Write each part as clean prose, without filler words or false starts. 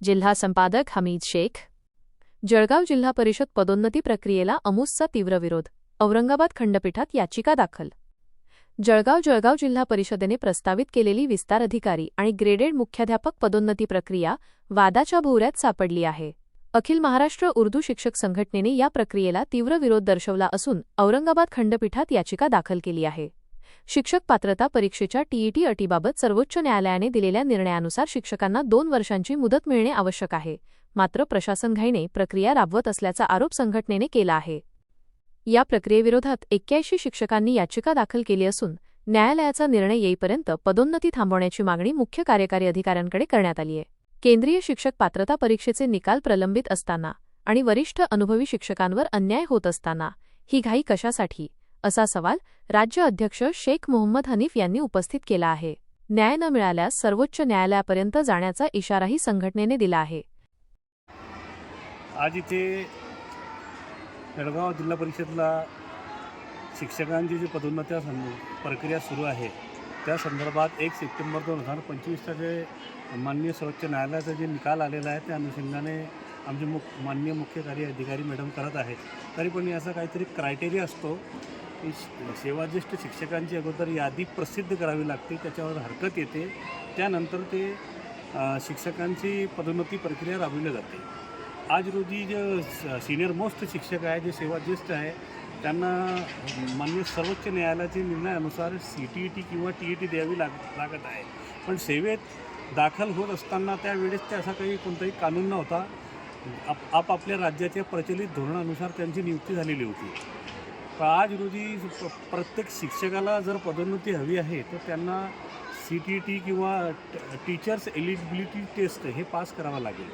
जिल्हा संपादक हमीद शेख। जळगाव जिल्हा परिषद पदोन्नती प्रक्रियेला अमुसचा तीव्र विरोध, औरंगाबाद खंडपीठात याचिका दाखल। जळगाव जिल्हा परिषदेने प्रस्तावित केलेली विस्तार अधिकारी आणि ग्रेडेड मुख्याध्यापक पदोन्नती प्रक्रिया वादाच्या भोवऱ्यात सापडली आहे। अखिल महाराष्ट्र उर्दू शिक्षक संघटनेने या प्रक्रियेला तीव्र विरोध दर्शवला असून औरंगाबाद खंडपीठात याचिका दाखल केली आहे। शिक्षक पात्रता परीक्षेच्या टीईटी अटीबाबत सर्वोच्च न्यायालयाने दिलेल्या निर्णयानुसार शिक्षकांना 2 वर्षांची मुदत मिळणे आवश्यक आहे, मात्र प्रशासन घाईने प्रक्रिया राबवत असल्याचा आरोप संघटनेने केला आहे। या प्रक्रियेविरोधात 81 शिक्षकांनी याचिका दाखल केली असून न्यायालयाचा निर्णय येईपर्यंत पदोन्नती थांबवण्याची मागणी मुख्य कार्यकारी अधिकाऱ्यांकडे करण्यात आली आहे। केंद्रीय शिक्षक पात्रता परीक्षेचे निकाल प्रलंबित असताना आणि वरिष्ठ अनुभवी शिक्षकांवर अन्याय होत असताना ही घाई कशासाठी, असा सवाल राज्य अध्यक्ष शेख मोहम्मद हनीफ यांनी उपस्थित केला आहे। न्याय न मिळाल्यास सर्वोच्च न्यायालयापर्यंत जाण्याचा इशाराही संघटनेने दिला आहे। आज इथे जळगाव जिल्हा परिषदला शिक्षकांची जी पदोन्नती प्रक्रिया सुरू आहे त्या संदर्भात 1 सप्टेंबर 2025चा जे माननीय सर्वोच्च न्यायालयाचा जे निकाल आलेला आहे त्या अनुषंगाने आमचे माननीय मुख्य कार्यकारी अधिकारी मॅडम करत आहेत। तरी पण याचा काहीतरी क्रायटेरिया असतो की सेवाज्येष्ठ शिक्षकांची अगोदर यादी प्रसिद्ध करावी लागते, त्याच्यावर हरकत येते, त्यानंतर ते शिक्षकांची पदोन्नती प्रक्रिया राबविली जाते। आज रोजी जे सिनियर मोस्ट शिक्षक आहे, जे सेवाज्येष्ठ आहे, त्यांना माननीय सर्वोच्च न्यायालयाच्या निर्णयानुसार CTET किंवा TET द्यावी लागत आहे। पण सेवेत दाखल होत असताना त्यावेळेस ते असा काही कोणताही कानून नव्हता। आपापल्या राज्याच्या प्रचलित धोरणानुसार त्यांची नियुक्ती झालेली होती। पण आज रोजी प्रत्येक शिक्षकाला जर पदोन्नती हवी आहे तर त्यांना CTET किंवा टीचर्स एलिजिबिलिटी टेस्ट हे पास करावं लागेल।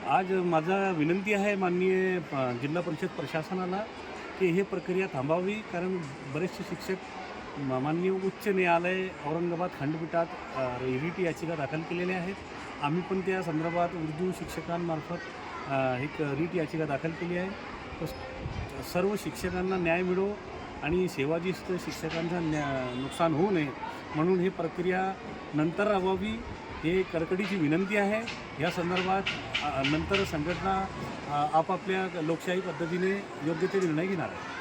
आज माझा विनंती आहे माननीय जिल्हा परिषद प्रशासनाला की हे प्रक्रिया थांबावी, कारण बरेचसे शिक्षक माननीय उच्च न्यायालय औरंगाबाद खंडपीठात रिट याचिका दाखल केलेल्या आहेत। आम्ही पण त्या संदर्भात उर्दू शिक्षकांमार्फत एक रिट याचिका दाखल केली आहे। तर सर्व शिक्षकांना न्याय मिळो आणि सेवाज्येष्ठ शिक्षकांचा नुकसान होऊ नये म्हणून ही प्रक्रिया नंतर राबवावी, हे कडकडीची विनंती आहे। या संदर्भात नंतर संघटना आपापल्या लोकशाही पद्धतीने योग्य ते निर्णय घेणार आहे।